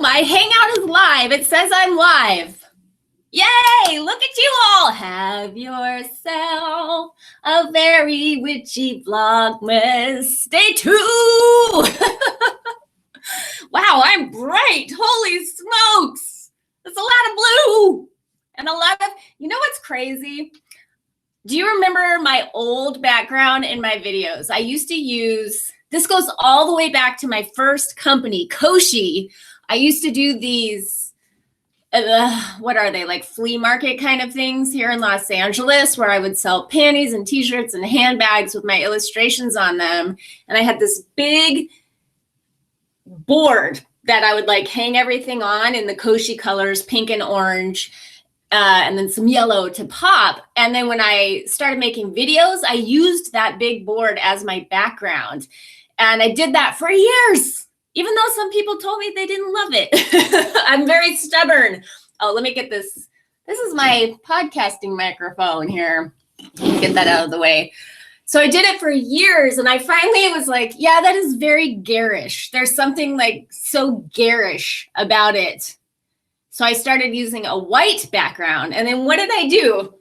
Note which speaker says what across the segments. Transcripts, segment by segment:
Speaker 1: my hangout is live. It says I'm live. Yay, look at you all. Have yourself a very witchy Vlogmas. Stay tuned. Wow, I'm bright. Holy smokes. That's a lot of blue. And a lot of, you know what's crazy? Do you remember my old background in my videos? I used to use, this goes all the way back to my first company, Koshi. I used to do these, what are they, like flea market kind of things here in Los Angeles, where I would sell panties and t-shirts and handbags with my illustrations on them. And I had this big board that I would like hang everything on in the Koshi colors, pink and orange, and then some yellow to pop. And then when I started making videos, I used that big board as my background. And I did that for years, even though some people told me they didn't love it. I'm very stubborn. Oh, let me get this. This is my podcasting microphone here. Get that out of the way. So I did it for years, and I finally was like, yeah, that is very garish. There's something like so garish about it. So I started using a white background. And then what did I do?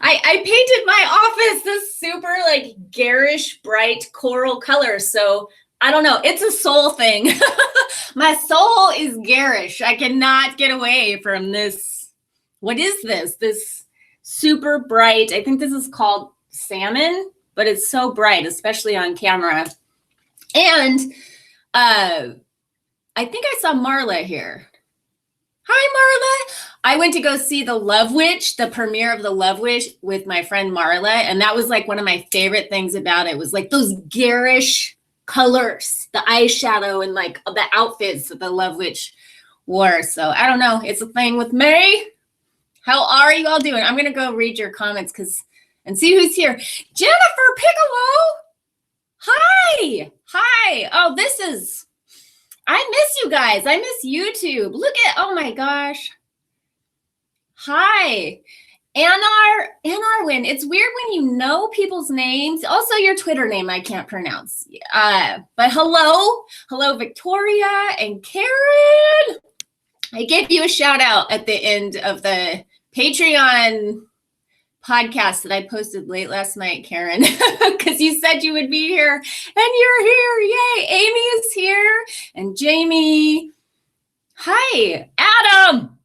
Speaker 1: I painted my office this super like garish, bright coral color. So I don't know. It's a soul thing. My soul is garish. I cannot get away from this. What is this? This super bright, I think this is called salmon, but it's so bright, especially on camera. And I think I saw Marla here. Hi, Marla. I went to go see The Love Witch, the premiere of The Love Witch with my friend Marla. And that was like one of my favorite things about it, was like those garish colors, the eyeshadow and like the outfits that The Love Witch wore. So I don't know. It's a thing with me. How are you all doing? I'm going to go read your comments and see who's here. Jennifer Piccolo. Hi. Hi. Oh, I miss you guys. I miss YouTube. Look at, oh my gosh. Hi. Anarwin. It's weird when you know people's names. Also your Twitter name I can't pronounce. But hello. Hello, Victoria and Karen. I gave you a shout out at the end of the Patreon podcast that I posted late last night, Karen, because you said you would be here, and you're here. Yay. Amy is here, and Jamie. Hi, Adam.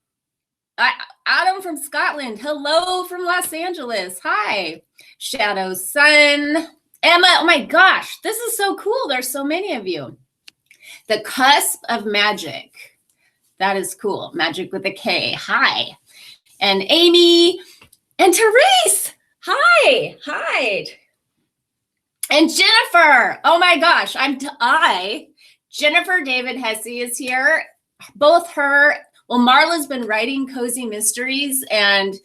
Speaker 1: Adam from Scotland. Hello from Los Angeles. Hi, Shadow Sun. Emma. Oh my gosh, this is so cool. There's so many of you. The Cusp of Magic. That is cool. Magic with a K. Hi. And Amy. And Therese, hi, hi. And Jennifer, oh my gosh, Jennifer David Hesse is here. Both her, well, Marla's been writing Cozy Mysteries, and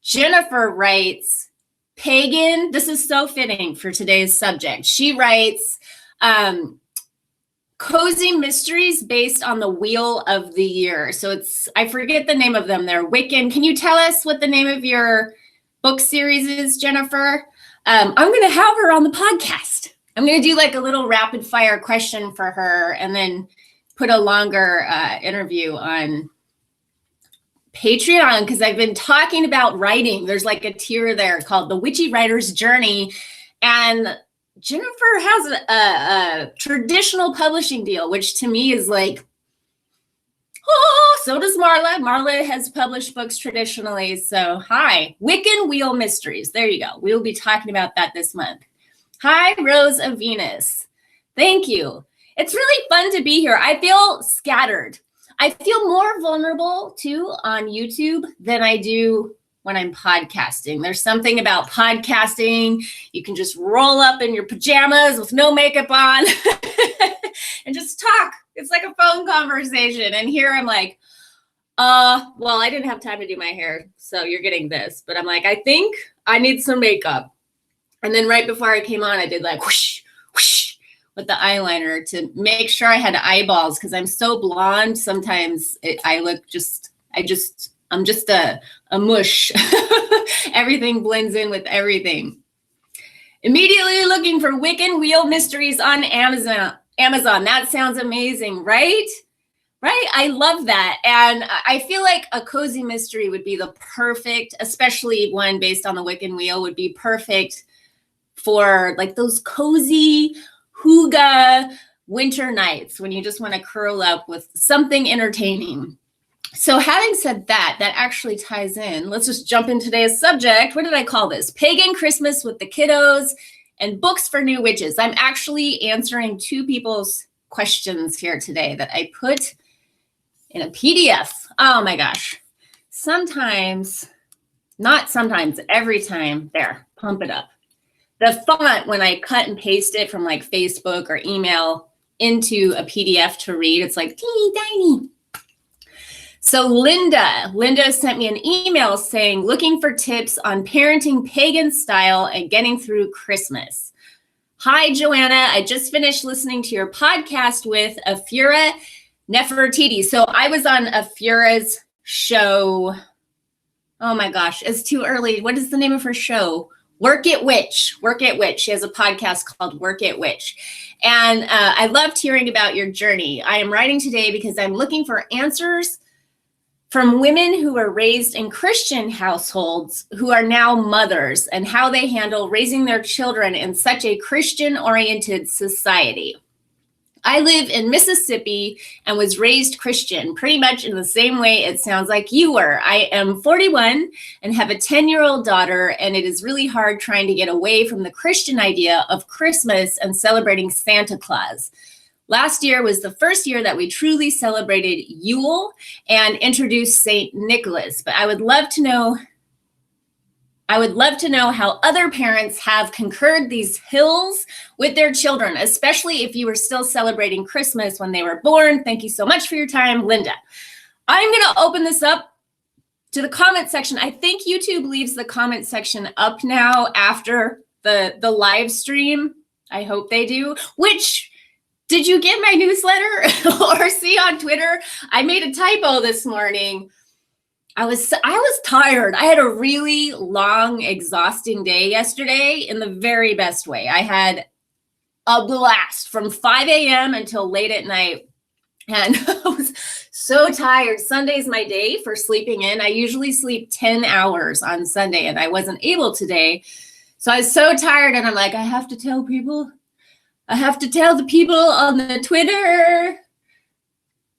Speaker 1: Jennifer writes Pagan. This is so fitting for today's subject. She writes Cozy Mysteries based on the Wheel of the Year. So it's, I forget the name of them. They're Wiccan. Can you tell us what the name of your book series is, Jennifer? I'm going to have her on the podcast. I'm going to do like a little rapid fire question for her and then put a longer interview on Patreon, because I've been talking about writing. There's like a tier there called The Witchy Writer's Journey. And Jennifer has a traditional publishing deal, which to me is like, oh, so does Marla. Marla has published books traditionally. So hi, Wiccan Wheel Mysteries. There you go. We'll be talking about that this month. Hi, Rose of Venus. Thank you. It's really fun to be here. I feel scattered. I feel more vulnerable too on YouTube than I do when I'm podcasting. There's something about podcasting. You can just roll up in your pajamas with no makeup on and just talk. It's like a phone conversation. And here I'm like, well, I didn't have time to do my hair, so you're getting this. But I'm like, I think I need some makeup. And then right before I came on, I did like whoosh, whoosh with the eyeliner to make sure I had eyeballs, because I'm so blonde. Sometimes I'm just a mush. Everything blends in with everything. Immediately looking for Wiccan Wheel Mysteries on Amazon. That sounds amazing, right? Right? I love that. And I feel like a cozy mystery would be the perfect, especially one based on the Wiccan wheel, would be perfect for like those cozy hygge winter nights when you just want to curl up with something entertaining. So having said that, that actually ties in. Let's just jump into today's subject. What did I call this? Pagan Christmas with the Kiddos and books for new witches. I'm actually answering two people's questions here today that I put in a PDF. Oh my gosh. Sometimes, not sometimes, every time. There, pump it up. The font, when I cut and paste it from like Facebook or email into a PDF to read, it's like teeny tiny. So Linda sent me an email saying, looking for tips on parenting pagan style and getting through Christmas. Hi, Joanna. I just finished listening to your podcast with Afura Nefertiti. So I was on Afura's show. Oh my gosh, it's too early. What is the name of her show? Work It Witch. Work It Witch. She has a podcast called Work It Witch. And I loved hearing about your journey. I am writing today because I'm looking for answers from women who were raised in Christian households who are now mothers and how they handle raising their children in such a Christian-oriented society. I live in Mississippi and was raised Christian, pretty much in the same way it sounds like you were. I am 41 and have a 10-year-old daughter, and it is really hard trying to get away from the Christian idea of Christmas and celebrating Santa Claus. Last year was the first year that we truly celebrated Yule and introduced St. Nicholas, but I would love to know how other parents have concurred these hills with their children, especially if you were still celebrating Christmas when they were born. Thank you so much for your time, Linda. I'm going to open this up to the comment section. I think YouTube leaves the comment section up now after the live stream. I hope they do. Did you get my newsletter or see on Twitter? I made a typo this morning. I was tired. I had a really long, exhausting day yesterday in the very best way. I had a blast from 5 a.m. until late at night. And I was so tired. Sunday's my day for sleeping in. I usually sleep 10 hours on Sunday, and I wasn't able today. So I was so tired, and I'm like, I have to tell the people on the Twitter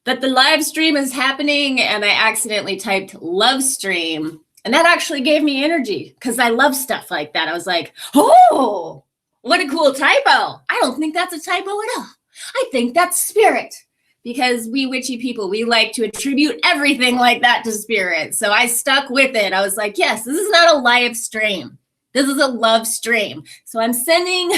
Speaker 1: that the live stream is happening, and I accidentally typed love stream, and that actually gave me energy because I love stuff like that. I was like, oh, what a cool typo. I don't think that's a typo at all. I think that's spirit, because we witchy people, we like to attribute everything like that to spirit. So I stuck with it. I was like, yes, this is not a live stream. This is a love stream. So I'm sending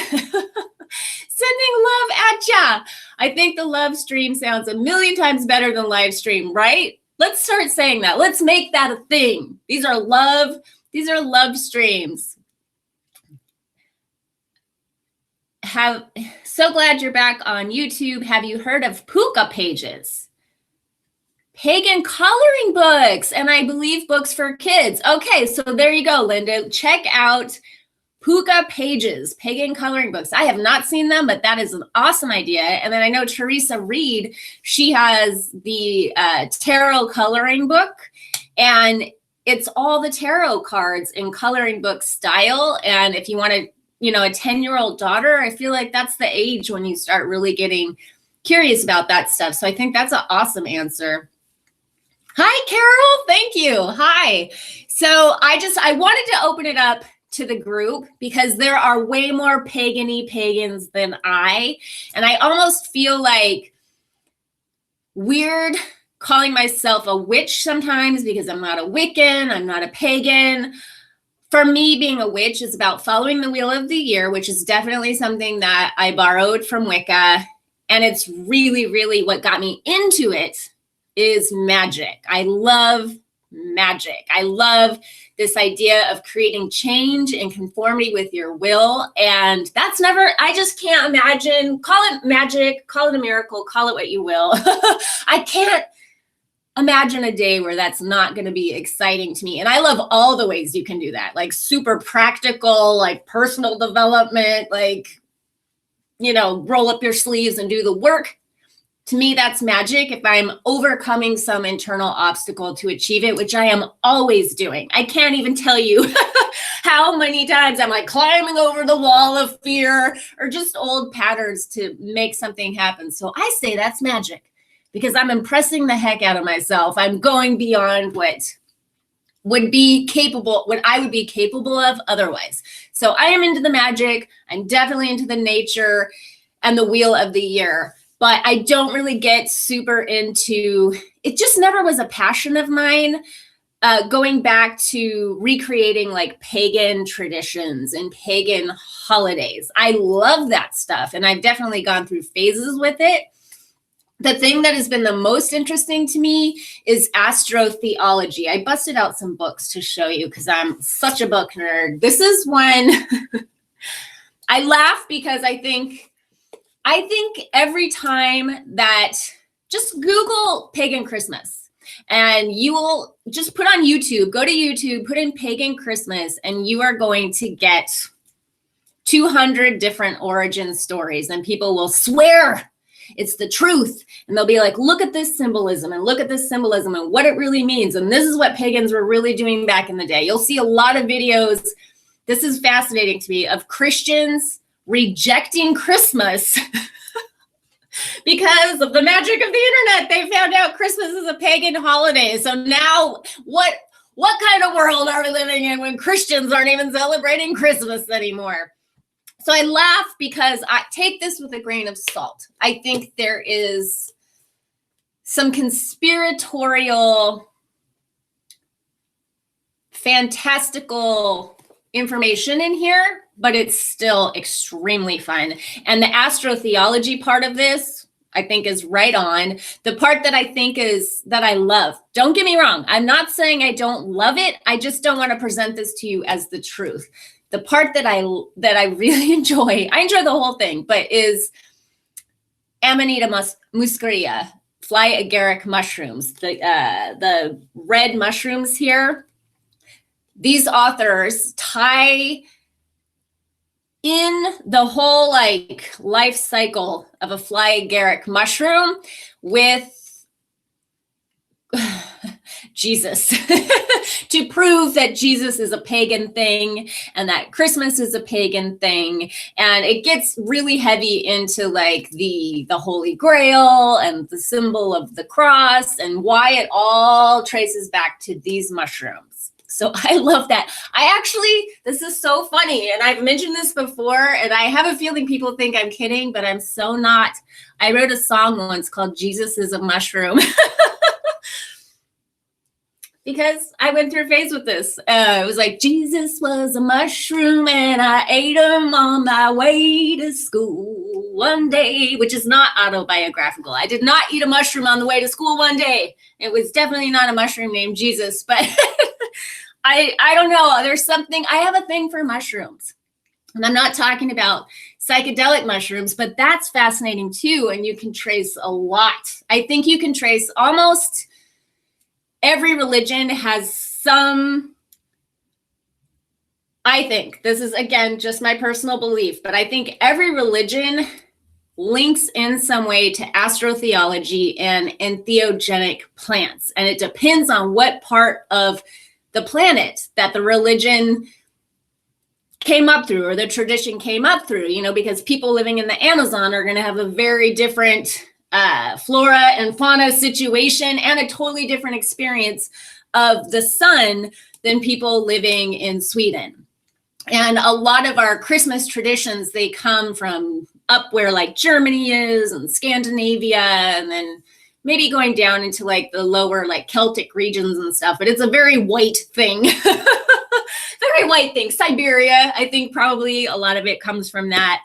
Speaker 1: love at ya. I think the love stream sounds a million times better than live stream, right? Let's start saying that. Let's make that a thing. These are love streams. So glad you're back on YouTube. Have you heard of Puka pages? Pagan coloring books, and I believe books for kids. Okay, so there you go, Linda. Check out Puka pages, pagan coloring books. I have not seen them, but that is an awesome idea. And then I know Teresa Reed, she has the tarot coloring book, and it's all the tarot cards in coloring book style. And if you want to, a 10-year-old daughter, I feel like that's the age when you start really getting curious about that stuff. So I think that's an awesome answer. Hi, Carol. Thank you. Hi. So I wanted to open it up to the group because there are way more pagans than I. And I almost feel like weird calling myself a witch sometimes because I'm not a Wiccan, I'm not a pagan. For me, being a witch is about following the wheel of the year, which is definitely something that I borrowed from Wicca. And it's really, really what got me into it is magic. I love magic. I love this idea of creating change and conformity with your will. And that's I just can't imagine, call it magic, call it a miracle, call it what you will. I can't imagine a day where that's not going to be exciting to me. And I love all the ways you can do that, like super practical, like personal development, like, roll up your sleeves and do the work, To me, that's magic if I'm overcoming some internal obstacle to achieve it, which I am always doing. I can't even tell you how many times I'm like climbing over the wall of fear or just old patterns to make something happen. So I say that's magic because I'm impressing the heck out of myself. I'm going beyond what I would be capable of otherwise. So I am into the magic. I'm definitely into the nature and the wheel of the year. But I don't really get super into, it just never was a passion of mine, going back to recreating like pagan traditions and pagan holidays. I love that stuff, and I've definitely gone through phases with it. The thing that has been the most interesting to me is Astro-theology. I busted out some books to show you because I'm such a book nerd. This is one, I laugh because I think every time that, just Google pagan Christmas and you will just put on YouTube, go to YouTube, put in pagan Christmas, and you are going to get 200 different origin stories, and people will swear it's the truth. And they'll be like, look at this symbolism and look at this symbolism and what it really means. And this is what pagans were really doing back in the day. You'll see a lot of videos. This is fascinating to me, of Christians rejecting Christmas because of the magic of the internet. They found out Christmas is a pagan holiday. So now what kind of world are we living in when Christians aren't even celebrating Christmas anymore? So I laugh because I take this with a grain of salt. I think there is some conspiratorial, fantastical information in here, but it's still extremely fun. And the astro-theology part of this, I think, is right on. The part that I think is that I love, don't get me wrong, I'm not saying I don't love it. I just don't want to present this to you as the truth. The part that I really enjoy, I enjoy the whole thing, but is Amanita muscaria, fly agaric mushrooms, the red mushrooms here. These authors tie in the whole like life cycle of a fly agaric mushroom with Jesus to prove that Jesus is a pagan thing and that Christmas is a pagan thing. And it gets really heavy into like the Holy Grail and the symbol of the cross and why it all traces back to these mushrooms. So I love that. This is so funny. And I've mentioned this before, and I have a feeling people think I'm kidding, but I'm so not. I wrote a song once called Jesus is a Mushroom. Because I went through a phase with this. It was like, Jesus was a mushroom and I ate him on my way to school one day, which is not autobiographical. I did not eat a mushroom on the way to school one day. It was definitely not a mushroom named Jesus, but I don't know. There's something, I have a thing for mushrooms. And I'm not talking about psychedelic mushrooms, but that's fascinating too. And you can trace a lot. I think you can trace almost every religion has some, I think, this is again just my personal belief, but I think every religion links in some way to astro-theology and entheogenic plants. And it depends on what part of the planet that the religion came up through or the tradition came up through, you know, because people living in the Amazon are going to have a very different flora and fauna situation and a totally different experience of the sun than people living in Sweden. And a lot of our Christmas traditions, they come from up where like Germany is and Scandinavia, and then maybe going down into like the lower like Celtic regions and stuff, but it's a very white thing. Very white thing. Siberia, I think probably a lot of it comes from that.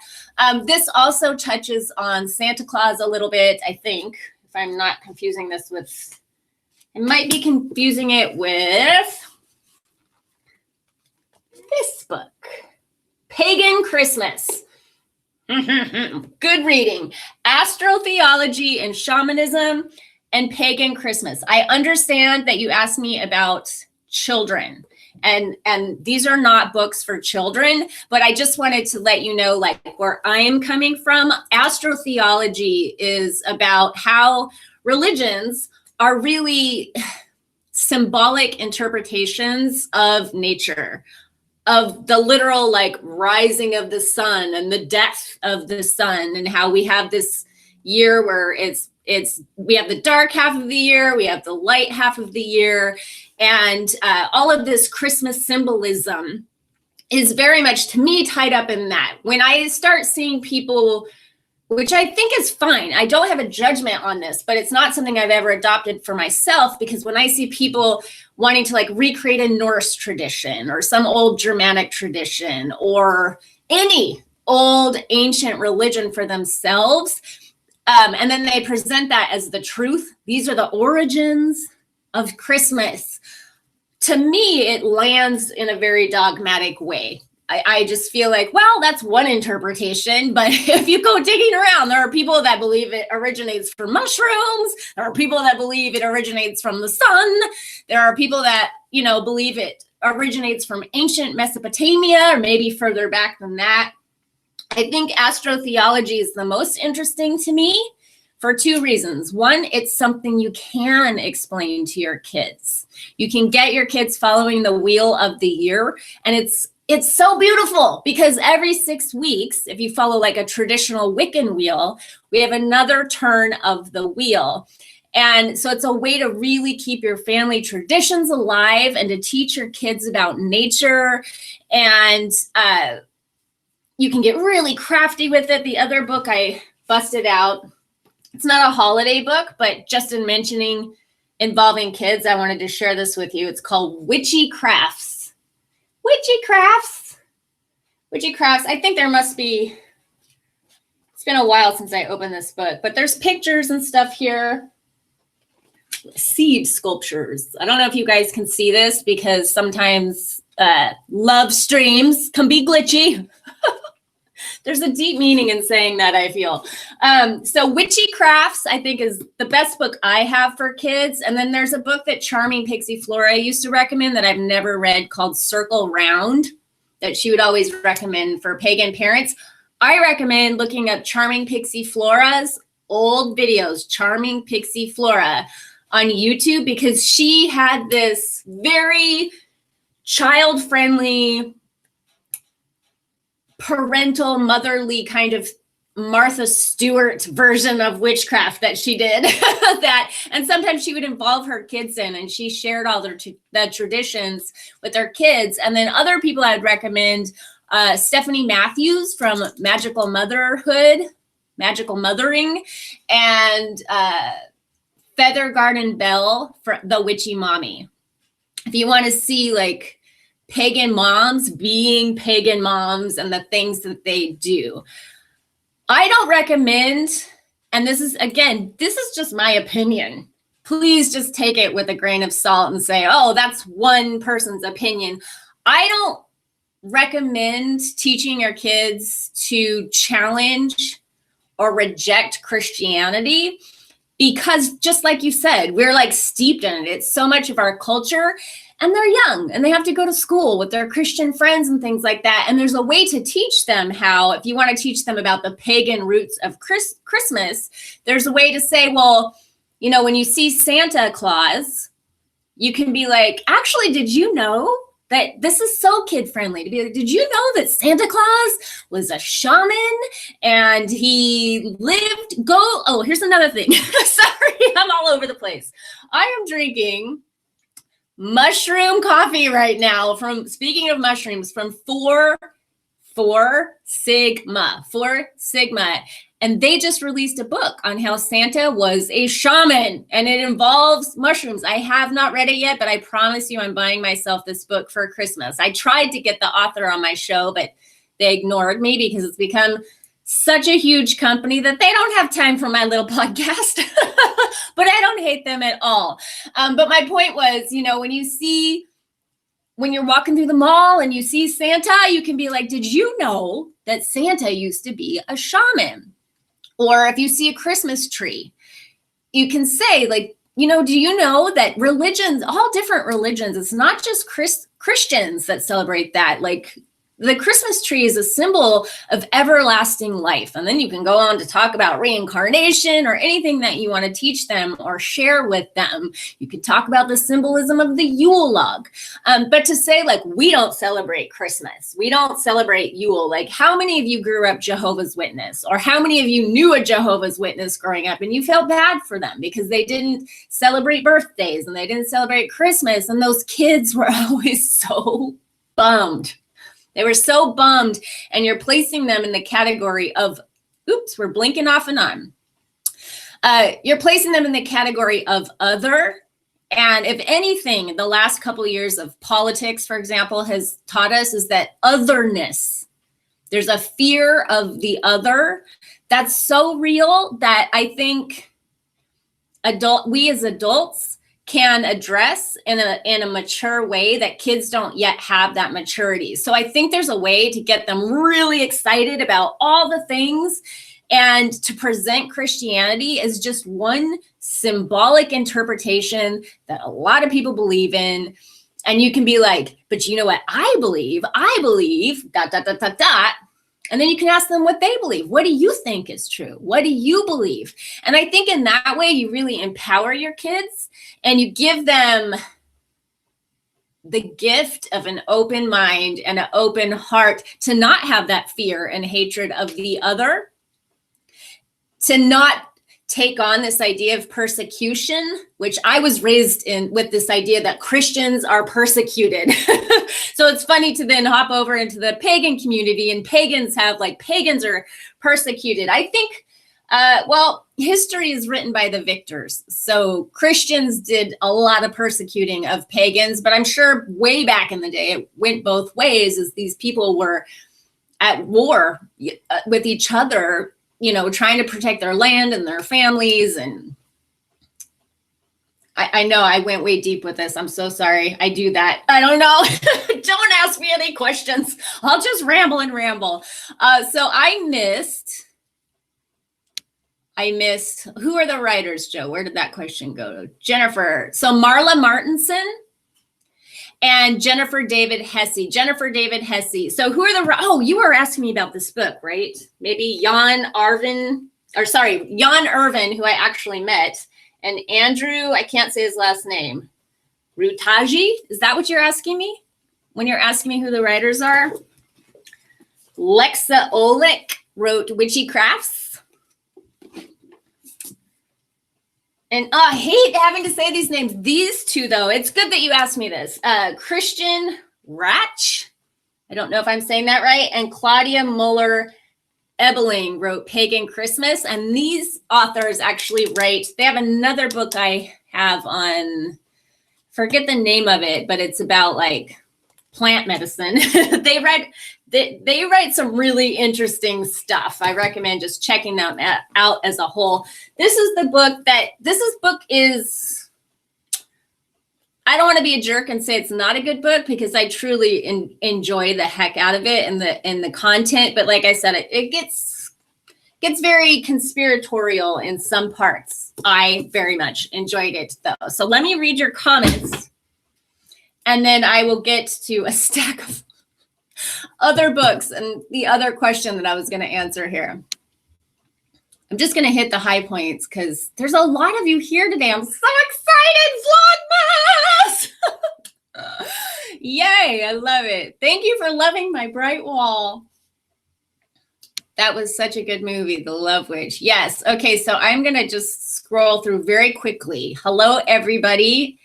Speaker 1: This also touches on Santa Claus a little bit, I think, if I'm not confusing this with, I might be confusing it with this book, Pagan Christmas. Good reading. Astro-theology and shamanism and pagan Christmas. I understand that you asked me about children And these are not books for children, but I just wanted to let you know, like, where I am coming from. Astro-theology is about how religions are really symbolic interpretations of nature, of the literal like rising of the sun and the death of the sun, and how we have this year where we have the dark half of the year, we have the light half of the year, and all of this Christmas symbolism is very much, to me, tied up in that. When I start seeing people, which I think is fine, I don't have a judgment on this, but it's not something I've ever adopted for myself, because when I see people wanting to like recreate a Norse tradition or some old Germanic tradition or any old ancient religion for themselves, and then they present that as the truth, these are the origins of Christmas, to me, it lands in a very dogmatic way. I just feel like, well, that's one interpretation, but if you go digging around, there are people that believe it originates from mushrooms. There are people that believe it originates from the sun. There are people that, believe it originates from ancient Mesopotamia, or maybe further back than that. I think astro-theology is the most interesting to me for two reasons. One, it's something you can explain to your kids. You can get your kids following the wheel of the year, and it's so beautiful, because every 6 weeks, if you follow like a traditional Wiccan wheel, we have another turn of the wheel. And so it's a way to really keep your family traditions alive and to teach your kids about nature. And you can get really crafty with it. The other book I busted out, it's not a holiday book, but just in mentioning involving kids, I wanted to share this with you. It's called Witchy Crafts. Witchy Crafts. Witchy Crafts. I think there must be, it's been a while since I opened this book, but there's pictures and stuff here. Seed sculptures. I don't know if you guys can see this, because sometimes love streams can be glitchy. There's a deep meaning in saying that, I feel. So Witchy Crafts, I think, is the best book I have for kids. And then there's a book that Charming Pixie Flora used to recommend that I've never read, called Circle Round, that she would always recommend for pagan parents. I recommend looking up Charming Pixie Flora's old videos, Charming Pixie Flora, on YouTube, because she had this very child-friendly, parental, motherly kind of Martha Stewart version of witchcraft that she did. And sometimes she would involve her kids in, and she shared all the traditions with her kids. And then other people I'd recommend, Stephanie Matthews from Magical Mothering, and Feather Garden Bell for The Witchy Mommy. If you want to see like pagan moms being pagan moms and the things that they do. I don't recommend, and this is just my opinion. Please just take it with a grain of salt and say, oh, that's one person's opinion. I don't recommend teaching your kids to challenge or reject Christianity, because just like you said, we're like steeped in it. It's so much of our culture. And they're young and they have to go to school with their Christian friends and things like that. And there's a way to teach them how, if you want to teach them about the pagan roots of Christmas, there's a way to say, well, when you see Santa Claus, you can be like, actually, did you know that this is so kid friendly to be like, did you know that Santa Claus was a shaman and he here's another thing. Sorry, I'm all over the place. I am drinking mushroom coffee right now speaking of mushrooms, from Four Sigma. And they just released a book on how Santa was a shaman, and it involves mushrooms. I have not read it yet, but I promise you I'm buying myself this book for Christmas. I tried to get the author on my show, but they ignored me because it's become such a huge company that they don't have time for my little podcast. But I don't hate them at all. But my point was, when you're walking through the mall and you see Santa, you can be like, did you know that Santa used to be a shaman? Or if you see a Christmas tree, you can say, like, do you know that religions, all different religions, it's not just Christians that celebrate that. Like, the Christmas tree is a symbol of everlasting life. And then you can go on to talk about reincarnation or anything that you want to teach them or share with them. You could talk about the symbolism of the Yule log. But to say, like, we don't celebrate Christmas, we don't celebrate Yule, like, how many of you grew up Jehovah's Witness? Or how many of you knew a Jehovah's Witness growing up and you felt bad for them because they didn't celebrate birthdays and they didn't celebrate Christmas? And those kids were always so bummed. They were so bummed, and you're placing them in the category of, oops, we're blinking off and on. You're placing them in the category of other. And if anything, the last couple of years of politics, for example, has taught us is that otherness. There's a fear of the other that's so real that I think we as adults can address in a mature way that kids don't yet have that maturity. So I think there's a way to get them really excited about all the things and to present Christianity as just one symbolic interpretation that a lot of people believe in. And you can be like, but you know what I believe, dot, dot, dot, dot, dot. And then you can ask them what they believe. What do you think is true? What do you believe? And I think in that way, you really empower your kids and you give them the gift of an open mind and an open heart to not have that fear and hatred of the other, to not take on this idea of persecution, which I was raised in with this idea that Christians are persecuted. So it's funny to then hop over into the pagan community and pagans are persecuted. I think, history is written by the victors. So Christians did a lot of persecuting of pagans, but I'm sure way back in the day, it went both ways as these people were at war with each other, trying to protect their land and their families. And I know I went way deep with this. I'm so sorry. I do that. I don't know. Don't ask me any questions. I'll just ramble and ramble. So I missed, who are the writers, Joe? Where did that question go? Jennifer. So Marla Martinson and Jennifer David Hesse. So who are you were asking me about this book, right? Maybe Jan Irvin, who I actually met, and Andrew, I can't say his last name, Rutaji. Is that what you're asking me when you're asking me who the writers are? Lexa Olick wrote Witchy Crafts. And I hate having to say these names. These two, though, it's good that you asked me this. Christian Ratch, I don't know if I'm saying that right, and Claudia Muller Ebeling wrote Pagan Christmas. And these authors actually they have another book I have on, forget the name of it, but it's about like plant medicine. They write some really interesting stuff. I recommend just checking them out as a whole. This book is, I don't want to be a jerk and say it's not a good book because I truly enjoy the heck out of it and the content. But like I said, it gets very conspiratorial in some parts. I very much enjoyed it though. So let me read your comments and then I will get to a stack of other books and the other question that I was going to answer here. I'm just going to hit the high points because there's a lot of you here today. I'm so excited, Vlogmas! Yay, I love it. Thank you for loving my bright wall. That was such a good movie, The Love Witch. Yes. Okay, so I'm going to just scroll through very quickly. Hello, everybody.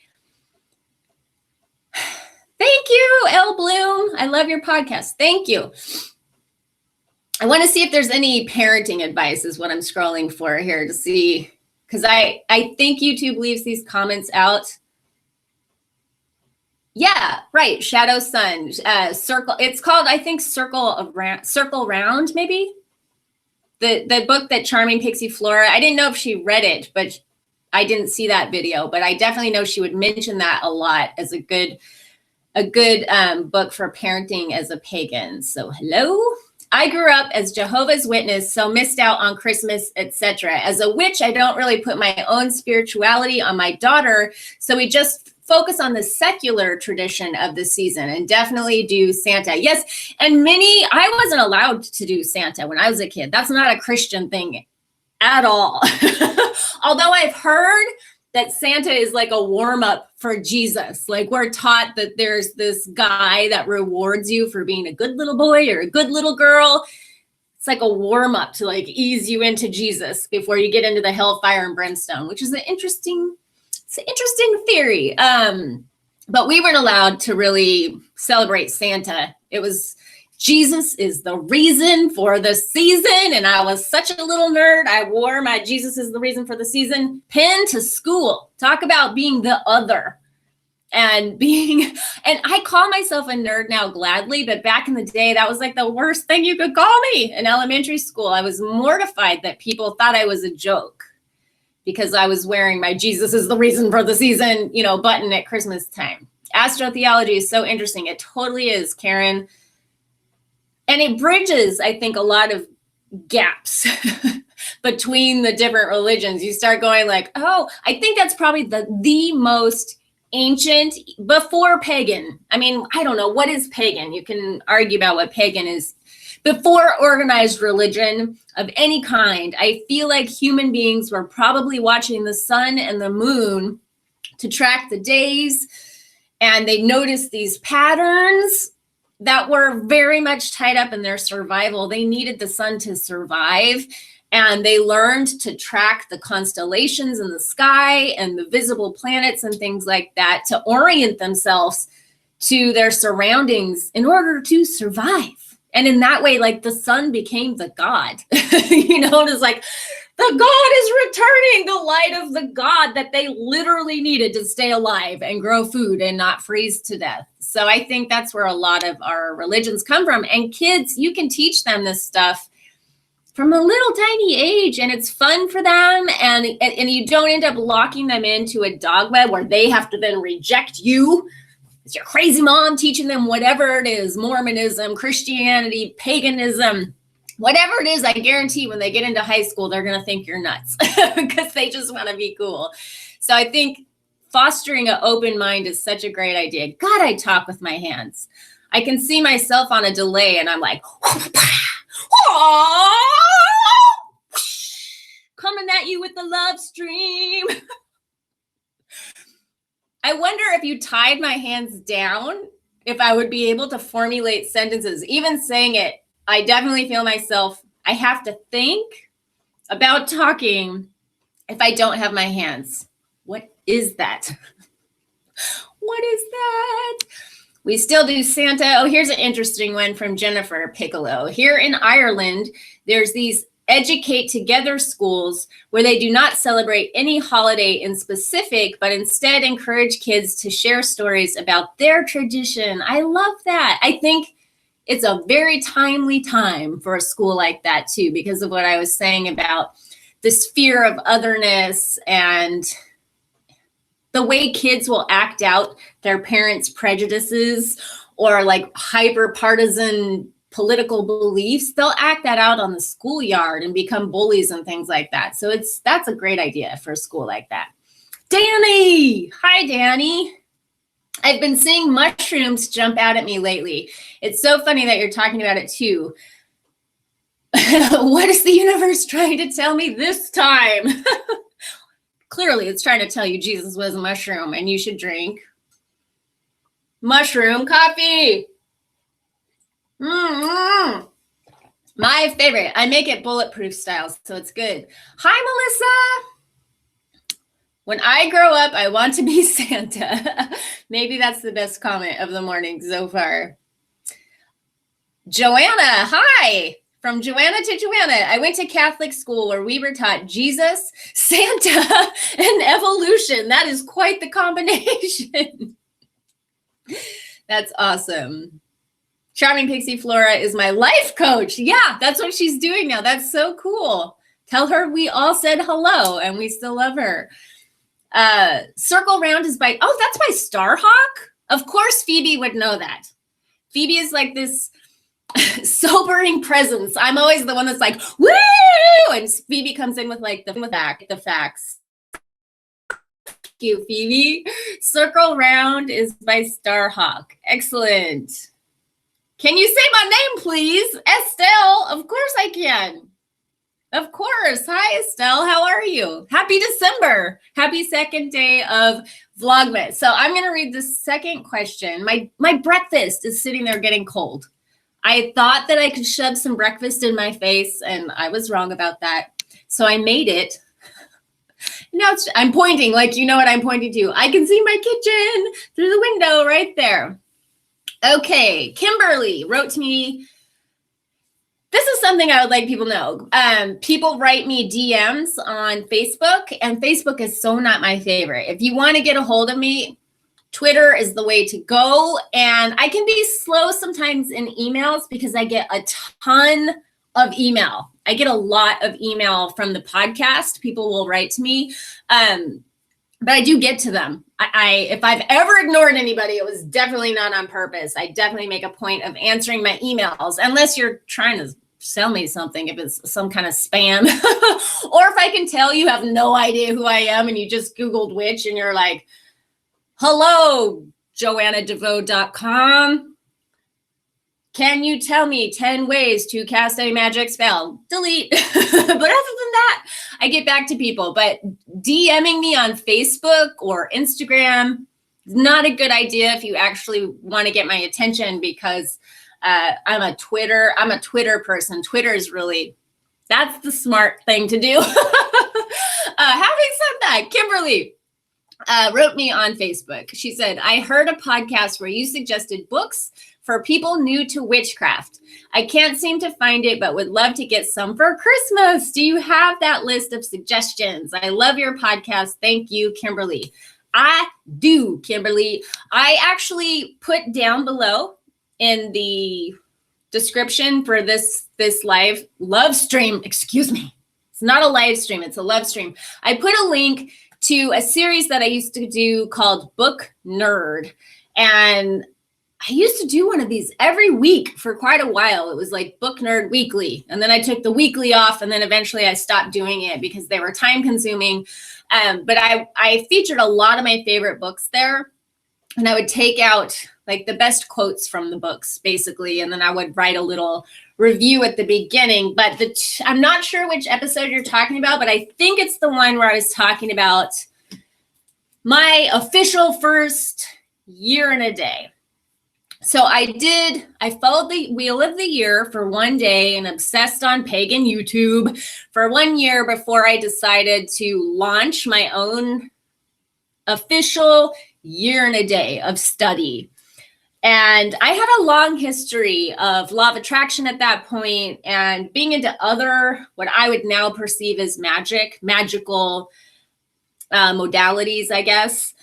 Speaker 1: Thank you, Elle Bloom. I love your podcast. Thank you. I want to see if there's any parenting advice is what I'm scrolling for here to see, because I think YouTube leaves these comments out. Yeah, right. Shadow Sun, Circle. It's called, I think, Circle Round, maybe. The book that Charming Pixie Flora. I didn't know if she read it, but I didn't see that video. But I definitely know she would mention that a lot as a good book for parenting as a pagan. So hello. I grew up as Jehovah's Witness, so missed out on Christmas, etc. As a witch, I don't really put my own spirituality on my daughter, so we just focus on the secular tradition of the season and definitely do Santa. Yes, and I wasn't allowed to do Santa when I was a kid. That's not a Christian thing at all. Although I've heard that Santa is like a warm-up for Jesus. Like we're taught that there's this guy that rewards you for being a good little boy or a good little girl. It's like a warm-up to like ease you into Jesus before you get into the hellfire and brimstone, which is an interesting theory. But we weren't allowed to really celebrate Santa. It was Jesus is the reason for the season. And I was such a little nerd. I wore my Jesus is the reason for the season pin to school. Talk about being the other and I call myself a nerd now gladly, but back in the day, that was like the worst thing you could call me in elementary school. I was mortified that people thought I was a joke because I was wearing my Jesus is the reason for the season, button at Christmas time. Astro-theology is so interesting. It totally is, Karen. And it bridges, I think, a lot of gaps between the different religions. You start going like, oh, I think that's probably the most ancient before pagan. I mean, I don't know. What is pagan? You can argue about what pagan is. Before organized religion of any kind, I feel like human beings were probably watching the sun and the moon to track the days. And they noticed these patterns that were very much tied up in their survival. They needed the sun to survive. And they learned to track the constellations in the sky and the visible planets and things like that to orient themselves to their surroundings in order to survive. And in that way, like the sun became the god. It's like the god is returning the light of the god that they literally needed to stay alive and grow food and not freeze to death. So I think that's where a lot of our religions come from. And kids, you can teach them this stuff from a little tiny age, and it's fun for them. And you don't end up locking them into a dogma where they have to then reject you. It's your crazy mom teaching them whatever it is, Mormonism, Christianity, paganism, whatever it is. I guarantee when they get into high school, they're going to think you're nuts because they just want to be cool. So I think fostering an open mind is such a great idea. God, I talk with my hands. I can see myself on a delay and I'm like, coming at you with the love stream. I wonder if you tied my hands down, if I would be able to formulate sentences. Even saying it, I definitely feel myself, I have to think about talking if I don't have my hands. What is that? What is that? We still do Santa. Oh, here's an interesting one from Jennifer Piccolo. Here in Ireland, there's these Educate Together schools where they do not celebrate any holiday in specific, but instead encourage kids to share stories about their tradition. I love that. I think it's a very timely time for a school like that too, because of what I was saying about this fear of otherness and the way kids will act out their parents' prejudices or like hyper partisan political beliefs. They'll act that out on the schoolyard and become bullies and things like that. So that's a great idea for a school like that. Danny, hi Danny. I've been seeing mushrooms jump out at me lately. It's so funny that you're talking about it too. What is the universe trying to tell me this time? Clearly, it's trying to tell you Jesus was a mushroom and you should drink mushroom coffee. My favorite. I make it bulletproof style, so it's good. Hi, Melissa. When I grow up, I want to be Santa. Maybe that's the best comment of the morning so far. Joanna, hi. From Joanna to Joanna. I went to Catholic school where we were taught Jesus, Santa, and evolution. That is quite the combination. That's awesome. Charming Pixie Flora is my life coach. Yeah, that's what she's doing now. That's so cool. Tell her we all said hello and we still love her. Circle Round is by, oh, that's by Starhawk? Of course Phoebe would know that. Phoebe is like this sobering presence. I'm always the one that's like, woo! And Phoebe comes in with like the facts. you, Phoebe. Circle Round is by Starhawk. Excellent. Can you say my name, please? Estelle. Of course I can. Of course. Hi, Estelle. How are you? Happy December. Happy second day of Vlogmas. So I'm going to read the second question. My breakfast is sitting there getting cold. I thought that I could shove some breakfast in my face, and I was wrong about that. So I made it. Now I'm pointing like you know what I'm pointing to. I can see my kitchen through the window right there. Okay, Kimberly wrote to me. This is something I would like people to know. People write me DMs on Facebook, and Facebook is so not my favorite. If you want to get a hold of me, Twitter is the way to go. And I can be slow sometimes in emails because I get a ton of email. I get a lot of email from the podcast. People will write to me, but I do get to them. If I've ever ignored anybody, it was definitely not on purpose. I definitely make a point of answering my emails, unless you're trying to sell me something, if it's some kind of spam, or if I can tell you have no idea who I am and you just Googled witch and you're like, hello, JoannaDevoe.com. Can you tell me 10 ways to cast a magic spell? Delete. But other than that, I get back to people. But DMing me on Facebook or Instagram is not a good idea if you actually want to get my attention, because I'm a Twitter person. Twitter is really, that's the smart thing to do. Having said that, Kimberly wrote me on Facebook. She said, I heard a podcast where you suggested books for people new to witchcraft. I can't seem to find it, but would love to get some for Christmas. Do you have that list of suggestions? I love your podcast. Thank you, Kimberly. I do, Kimberly. I actually put down below in the description for this love stream, excuse me. It's not a live stream, it's a love stream. I put a link to a series that I used to do called Book Nerd. And I used to do one of these every week for quite a while. It was like Book Nerd Weekly. And then I took the weekly off, and then eventually I stopped doing it because they were time consuming. But I featured a lot of my favorite books there. And I would take out like the best quotes from the books, basically. And then I would write a little review at the beginning. But I'm not sure which episode you're talking about, but I think it's the one where I was talking about my official first year and a day. So I followed the Wheel of the Year for one day and obsessed on Pagan YouTube for 1 year before I decided to launch my own official year and a day of study. And I had a long history of law of attraction at that point and being into other, what I would now perceive as magical modalities, I guess.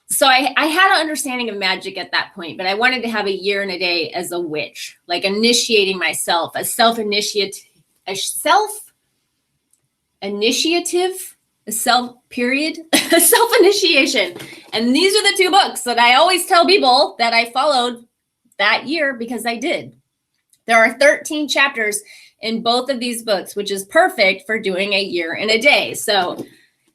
Speaker 1: So I had an understanding of magic at that point, but I wanted to have a year and a day as a witch, like initiating myself, a self-initiative, a self-initiation. And these are the two books that I always tell people that I followed that year because I did. There are 13 chapters in both of these books, which is perfect for doing a year and a day. So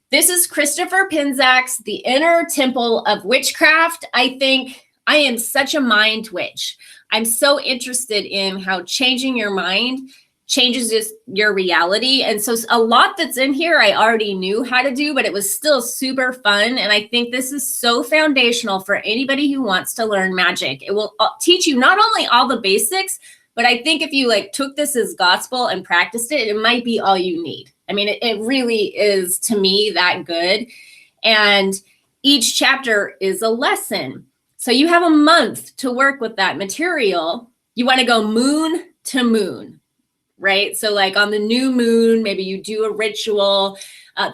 Speaker 1: this is Christopher Pinzak's The Inner Temple of Witchcraft. I think I am such a mind witch. I'm so interested in how changing your mind changes your reality. And so a lot that's in here I already knew how to do, but it was still super fun. And I think this is so foundational for anybody who wants to learn magic. It will teach you not only all the basics, but I think if you like took this as gospel and practiced it, it might be all you need. I mean, it really is, to me, that good. And each chapter is a lesson. So you have a month to work with that material. You want to go moon to moon, right? So like on the new moon, maybe you do a ritual.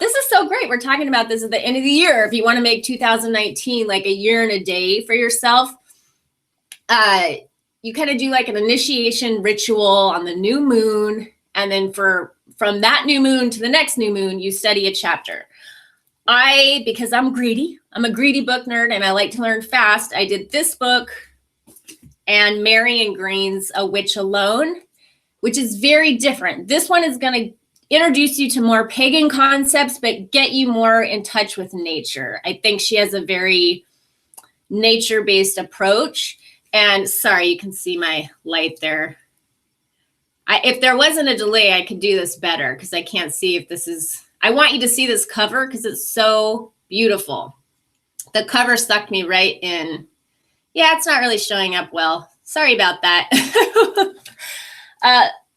Speaker 1: This is so great. We're talking about this at the end of the year. If you want to make 2019 like a year and a day for yourself, you kind of do like an initiation ritual on the new moon. And then from that new moon to the next new moon, you study a chapter. Because I'm greedy, I'm a greedy book nerd and I like to learn fast. I did this book and Marion Green's A Witch Alone, which is very different. This one is going to introduce you to more pagan concepts, but get you more in touch with nature. I think she has a very nature-based approach. And sorry, you can see my light there. If there wasn't a delay, I could do this better because I can't see if this is, I want you to see this cover because it's so beautiful. The cover sucked me right in. Yeah, it's not really showing up well. Sorry about that.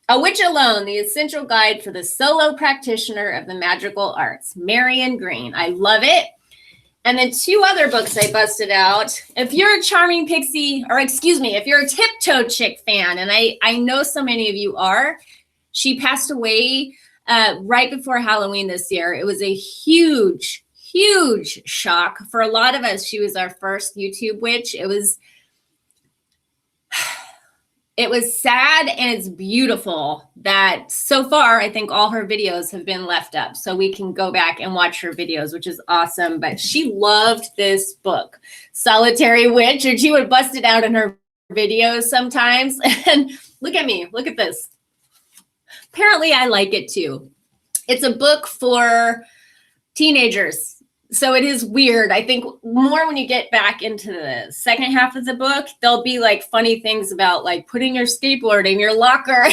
Speaker 1: A Witch Alone, the essential guide for the solo practitioner of the magical arts. Marion Green. I love it. And then 2 other books I busted out. If you're a Charming Pixie, or excuse me, if you're a Tiptoe Chick fan, and I know so many of you are, she passed away right before Halloween this year. It was a huge, huge shock. For a lot of us, she was our first YouTube witch. It was sad, and it's beautiful that so far, I think all her videos have been left up. So we can go back and watch her videos, which is awesome. But she loved this book, Solitary Witch, and she would bust it out in her videos sometimes. And look at me, look at this. Apparently I like it too. It's a book for teenagers. So it is weird. I think more when you get back into the second half of the book, there'll be like funny things about like putting your skateboard in your locker.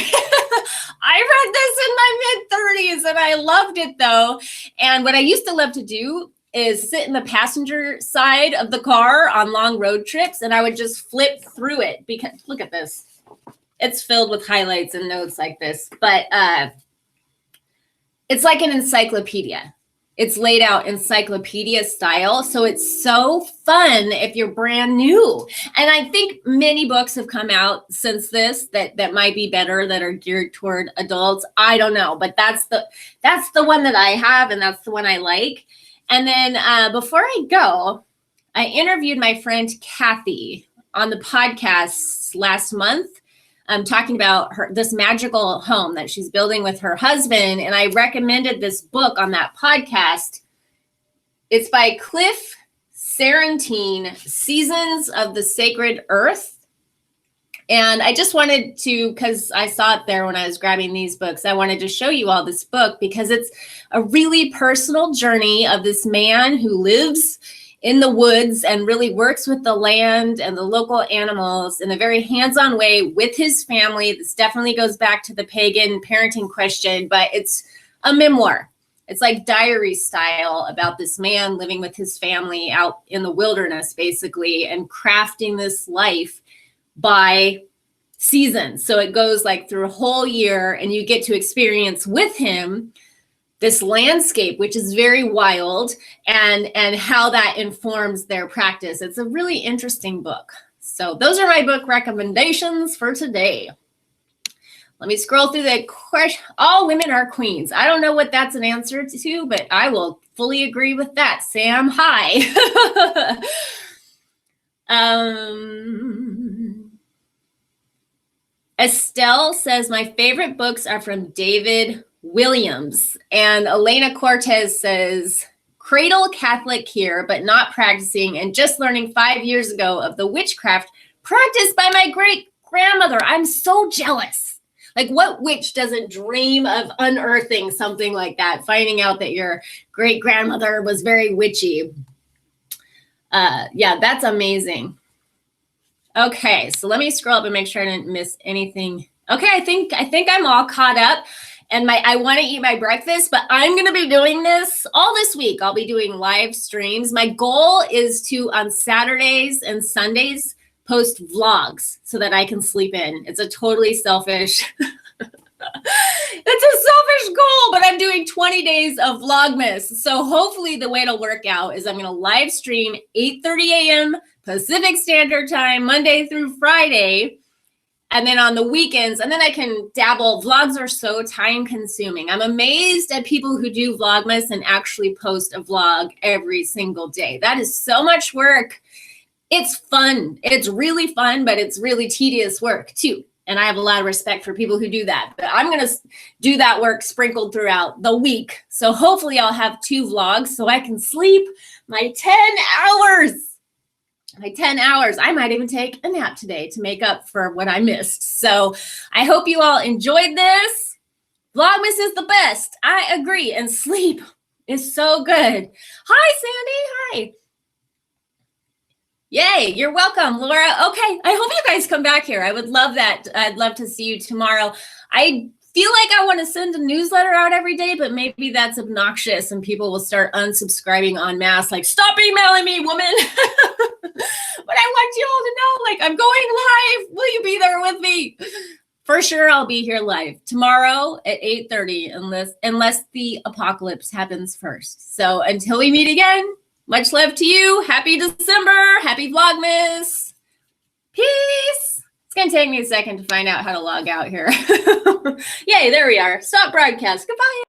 Speaker 1: I read this in my mid-30s and I loved it though. And what I used to love to do is sit in the passenger side of the car on long road trips, and I would just flip through it because look at this. It's filled with highlights and notes like this, but it's like an encyclopedia. It's laid out encyclopedia style. So it's so fun if you're brand new. And I think many books have come out since this that might be better, that are geared toward adults. I don't know, but that's the one that I have, and that's the one I like. And then before I go, I interviewed my friend Kathy on the podcast last month. Talking about this magical home that she's building with her husband. And I recommended this book on that podcast. It's by Cliff Sarantine, Seasons of the Sacred Earth. And I just wanted to, because I saw it there when I was grabbing these books, I wanted to show you all this book because it's a really personal journey of this man who lives in the woods and really works with the land and the local animals in a very hands-on way with his family. This definitely goes back to the pagan parenting question, but it's a memoir. It's like diary style about this man living with his family out in the wilderness, basically, and crafting this life by seasons. So it goes like through a whole year, and you get to experience with him this landscape, which is very wild, and how that informs their practice. It's a really interesting book. So those are my book recommendations for today. Let me scroll through the question. All women are queens. I don't know what that's an answer to, but I will fully agree with that. Sam, hi. Estelle says, my favorite books are from David Williams. And Elena Cortez says, cradle Catholic here, but not practicing, and just learning 5 years ago of the witchcraft practiced by my great grandmother. I'm so jealous. Like, what witch doesn't dream of unearthing something like that, finding out that your great grandmother was very witchy? Yeah, that's amazing. Okay, so let me scroll up and make sure I didn't miss anything. Okay, I think I'm all caught up. And I want to eat my breakfast, but I'm going to be doing this all this week. I'll be doing live streams. My goal is to, on Saturdays and Sundays, post vlogs so that I can sleep in. It's a totally selfish, it's a selfish goal, but I'm doing 20 days of Vlogmas. So hopefully the way it'll work out is I'm going to live stream 8:30 a.m. Pacific Standard Time, Monday through Friday. And then on the weekends, and then I can dabble. Vlogs are so time consuming. I'm amazed at people who do Vlogmas and actually post a vlog every single day. That is so much work. It's fun. It's really fun, but it's really tedious work too. And I have a lot of respect for people who do that. But I'm going to do that work sprinkled throughout the week. So hopefully I'll have 2 vlogs so I can sleep my 10 hours. My 10 hours. I might even take a nap today to make up for what I missed. So I hope you all enjoyed this. Vlogmas is the best. I agree. And sleep is so good. Hi, Sandy. Hi. Yay, you're welcome, Laura. Okay, I hope you guys come back here. I would love that. I'd love to see you tomorrow. I feel like I want to send a newsletter out every day, but maybe that's obnoxious and people will start unsubscribing en masse, like, stop emailing me, woman. But I want you all to know, like, I'm going live. Will you be there with me? For sure, I'll be here live tomorrow at 8:30, unless the apocalypse happens first. So until we meet again, much love to you. Happy December. Happy Vlogmas. Peace. It's going to take me a second to find out how to log out here. Yay, there we are. Stop broadcast. Goodbye.